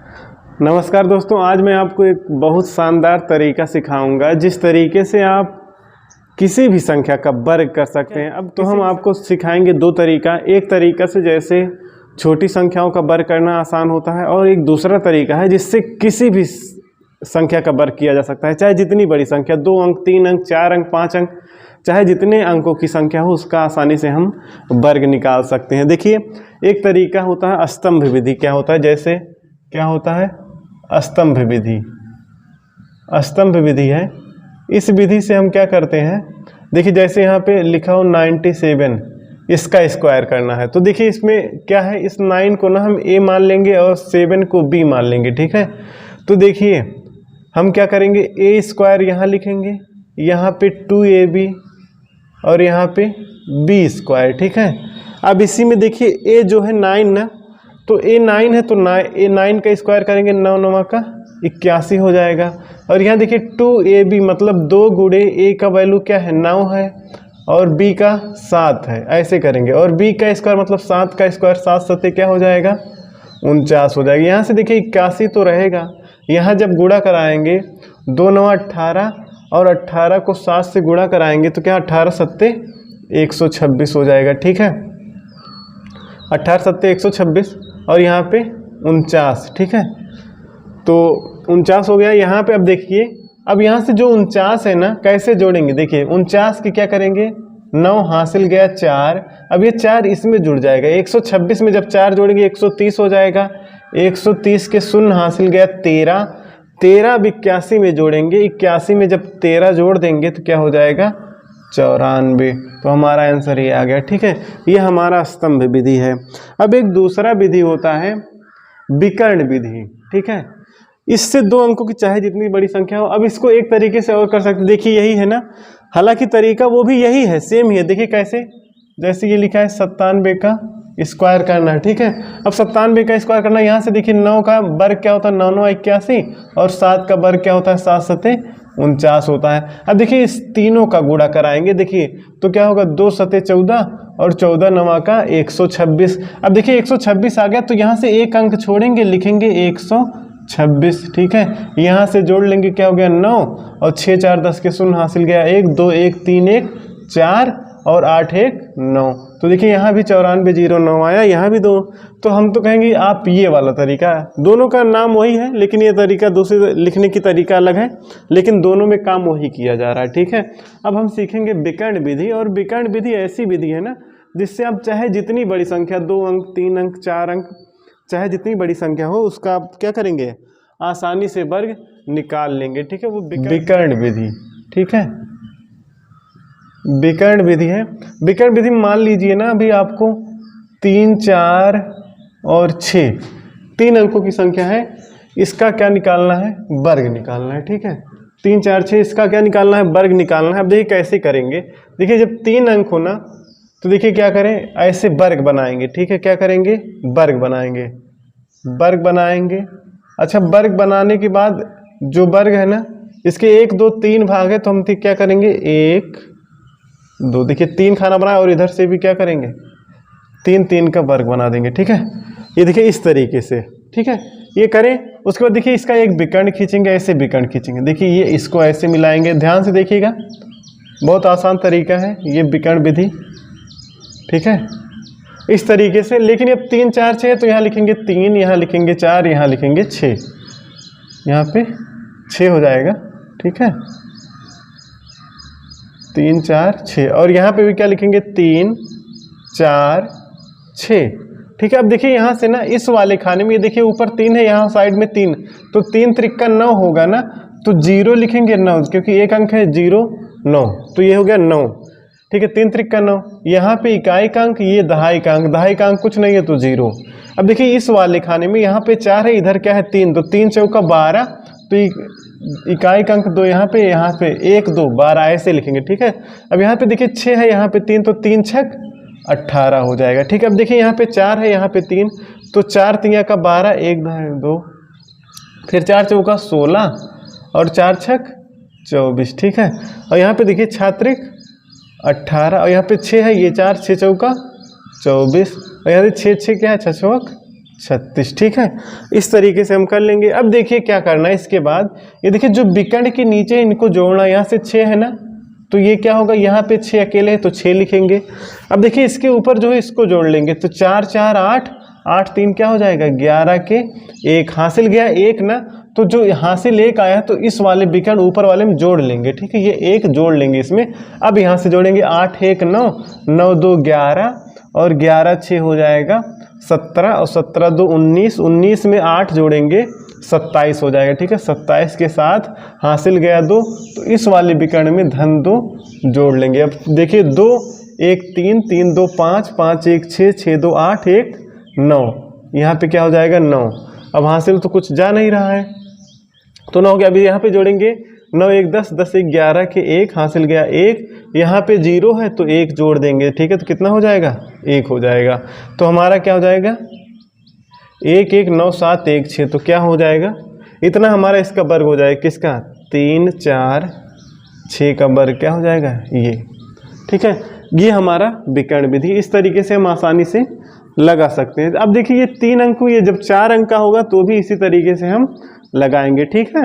नमस्कार दोस्तों, आज मैं आपको एक बहुत शानदार तरीका सिखाऊंगा जिस तरीके से आप किसी भी संख्या का वर्ग कर सकते हैं। अब तो हम आपको सिखाएंगे दो तरीका। एक तरीका से जैसे छोटी संख्याओं का वर्ग करना आसान होता है और एक दूसरा तरीका है जिससे किसी भी संख्या का वर्ग किया जा सकता है, चाहे जितनी बड़ी संख्या, 2 अंक, 3 अंक, 4 अंक, 5 अंक, चाहे जितने अंकों की संख्या हो उसका आसानी से हम वर्ग निकाल सकते हैं। देखिए, एक तरीका होता है स्तंभ विधि। क्या होता है? जैसे क्या होता है? स्तंभ विधि। स्तंभ विधि है। इस विधि से हम क्या करते हैं, देखिए जैसे यहाँ पे लिखा हो 97, इसका स्क्वायर करना है। तो देखिए इसमें क्या है, इस 9 को ना हम a मान लेंगे और 7 को b मान लेंगे। ठीक है, तो देखिए हम क्या करेंगे, a स्क्वायर यहाँ लिखेंगे, यहाँ पे 2ab और यहाँ पे b स्क्वायर। ठीक है, अब इसी में देखिए a जो है 9 ना, तो a 9 है तो a 9 का स्क्वायर करेंगे, 9 9 का 81 हो जाएगा। और यहाँ देखिए 2ab मतलब 2 गुणे a का वैल्यू क्या है, 9 है और b का 7 है, ऐसे करेंगे। और b का स्क्वायर मतलब 7 का स्क्वायर, 7 7 क्या हो जाएगा, 49 हो जाएगा। यहाँ से देखिए 81 तो रहेगा, यहाँ जब गुणा कराएंगे 2 9 18 और 18 को 7 से गुणा कराएंगे तो क्या 18 7 126 हो जाएगा। ठीक है, 18 7 126 और यहाँ पे 49। ठीक है, तो 49 हो गया यहाँ पे। अब देखिए, अब यहाँ से जो 49 है ना, कैसे जोड़ेंगे, देखिए 49 की क्या करेंगे, 9 हासिल गया 4, अब ये 4 इसमें जुड़ जाएगा। 126 में जब 4 जोड़ेंगे 130 हो जाएगा। 130 के 0 हासिल गया 13, 13 अब 81 में जोड़ेंगे, 81 में जब 13 जोड़ देंगे तो क्या हो जाएगा, 94। तो हमारा आंसर ये आ गया। ठीक है, ये हमारा स्तंभ विधि है। अब एक दूसरा विधि होता है विकर्ण विधि। ठीक है, इससे 2 अंकों की चाहे जितनी बड़ी संख्या हो। अब इसको एक तरीके से और कर सकते, देखिए यही है ना, हालांकि तरीका वो भी यही है, सेम ही है। देखिए कैसे, जैसे ये लिखा है 97 का स्क्वायर करना है। ठीक है, अब 97 का स्क्वायर करना, यहाँ से देखिए 9 का वर्ग क्या होता है, 9 9 81 और 7 का वर्ग क्या होता है, 7 7 49 होता है। अब देखिए इस तीनों का गुणा कराएंगे, देखिए तो क्या होगा, 2 7 14 और 14 9 का 126। अब देखिए 126 आ गया तो यहाँ से एक अंक छोड़ेंगे, लिखेंगे 126। ठीक है, यहाँ से जोड़ लेंगे, क्या हो गया 9 और 6 4 10 के 0 हासिल गया 1 2 1 3 1 4 और 8 1 9। तो देखिए यहाँ भी 94 0 9 आया, यहाँ भी 2। तो हम तो कहेंगे आप ये वाला तरीका, दोनों का नाम वही है लेकिन ये तरीका दूसरे लिखने की तरीका अलग है, लेकिन दोनों में काम वही किया जा रहा है। ठीक है, अब हम सीखेंगे विकर्ण विधि। और विकर्ण विधि ऐसी विधि है ना जिससे आप चाहे जितनी बड़ी संख्या, 2 अंक 3 अंक 4 अंक, चाहे जितनी बड़ी संख्या हो उसका आप क्या करेंगे, आसानी से वर्ग निकाल लेंगे। ठीक है, वो विकर्ण विधि। ठीक है, विकर्ण विधि है। विकर्ण विधि मान लीजिए ना, अभी आपको 3 4 और 6 3 अंकों की संख्या है, इसका क्या निकालना है, वर्ग निकालना है। ठीक है, 3 4 6 इसका क्या निकालना है, वर्ग निकालना है। अब देखिए कैसे करेंगे, देखिए जब 3 अंक हो ना तो देखिए क्या करें, ऐसे वर्ग बनाएंगे। ठीक है, क्या करेंगे, वर्ग बनाएंगे, वर्ग बनाएंगे। अच्छा, वर्ग बनाने के बाद जो वर्ग है ना, इसके 1 2 3 भाग है तो हम क्या करेंगे, 1 2, देखिए 3 खाना बनाए और इधर से भी क्या करेंगे, 3 3 का वर्ग बना देंगे। ठीक है, ये देखिए इस तरीके से। ठीक है, ये करें, उसके बाद देखिए इसका एक विकर्ण खींचेंगे, ऐसे विकर्ण खींचेंगे। देखिए ये इसको ऐसे मिलाएंगे, ध्यान से देखिएगा, बहुत आसान तरीका है ये विकर्ण विधि। ठीक है, इस तरीके से। लेकिन अब 3 4 6 तो यहाँ लिखेंगे 3, यहाँ लिखेंगे 4, यहाँ लिखेंगे 6, यहाँ पे 6 हो जाएगा। ठीक है, 3 4 6 और यहाँ पे भी क्या लिखेंगे, 3 4 6। ठीक है, अब देखिए यहाँ से ना इस वाले खाने में, ये देखिए ऊपर 3 है, यहाँ साइड में 3, तो 3 त्रिक 9 होगा ना, तो 0 लिखेंगे 9, क्योंकि एक अंक है 0 9, तो ये हो गया 9। ठीक है, 3 त्रिक 9, यहाँ पे इकाई का अंक, ये दहाई का अंक, दहाई का अंक कुछ नहीं है तो 0। अब देखिए इस वाले खाने में यहाँ पे 4 है, इधर क्या है 3, तो 3 चौका 12, तो इकाई का अंक 2 यहाँ पे 1 2 12 ऐसे लिखेंगे। ठीक है, अब यहाँ पे देखिए 6 है, यहाँ पे 3, तो 3 6 18 हो जाएगा। ठीक है, अब देखिए यहाँ पे 4 है, यहाँ पे 3, तो 4 3 का 12 1 2, फिर 4 चौका 16 और 4 6 24। ठीक है, और यहाँ पे देखिए छात्रिक 18 और यहाँ पे 6 है, ये 4 6 चौका 24 और यहाँ से 6 6 क्या है, 6 चौक 36। ठीक है, इस तरीके से हम कर लेंगे। अब देखिए क्या करना है इसके बाद, ये देखिए जो विकर्ण के नीचे इनको जोड़ना, यहाँ से 6 है ना, तो ये क्या होगा, यहाँ पे 6 अकेले है तो 6 लिखेंगे। अब देखिए इसके ऊपर जो है इसको जोड़ लेंगे, तो 4 4 8, 8 3 क्या हो जाएगा 11 के 1, हासिल गया 1 ना, तो जो हासिल 1 आया तो इस वाले विकर्ण ऊपर वाले में जोड़ लेंगे। ठीक है, ये 1 जोड़ लेंगे इसमें। अब यहाँ से जोड़ेंगे 8 1 9, 9 2 11 और 11 6 हो जाएगा 17 और 17 2 19, 19 में 8 जोड़ेंगे 27 हो जाएगा। ठीक है, 27 के साथ हासिल गया 2, तो इस वाले विकर्ण में धन 2 जोड़ लेंगे। अब देखिए 2 1 3, 3 2 5, 5 1 6, 6 2 8, 1 9, यहाँ पे क्या हो जाएगा 9। अब हासिल तो कुछ जा नहीं रहा है तो 9 हो गया। अभी यहाँ पे जोड़ेंगे 9 1 10, 10 1 11 के 1, हासिल गया 1, यहाँ पे 0 है तो 1 जोड़ देंगे। ठीक है, तो कितना हो जाएगा 1 हो जाएगा। तो हमारा क्या हो जाएगा 1 1 9 7 1 6, तो क्या हो जाएगा इतना हमारा इसका वर्ग हो जाएगा, किसका 3 4 6 का वर्ग क्या हो जाएगा ये। ठीक है, ये हमारा विकर्ण विधि, इस तरीके से हम आसानी से लगा सकते हैं। अब देखिए ये 3 अंक, ये जब 4 अंक का होगा तो भी इसी तरीके से हम लगाएंगे। ठीक है।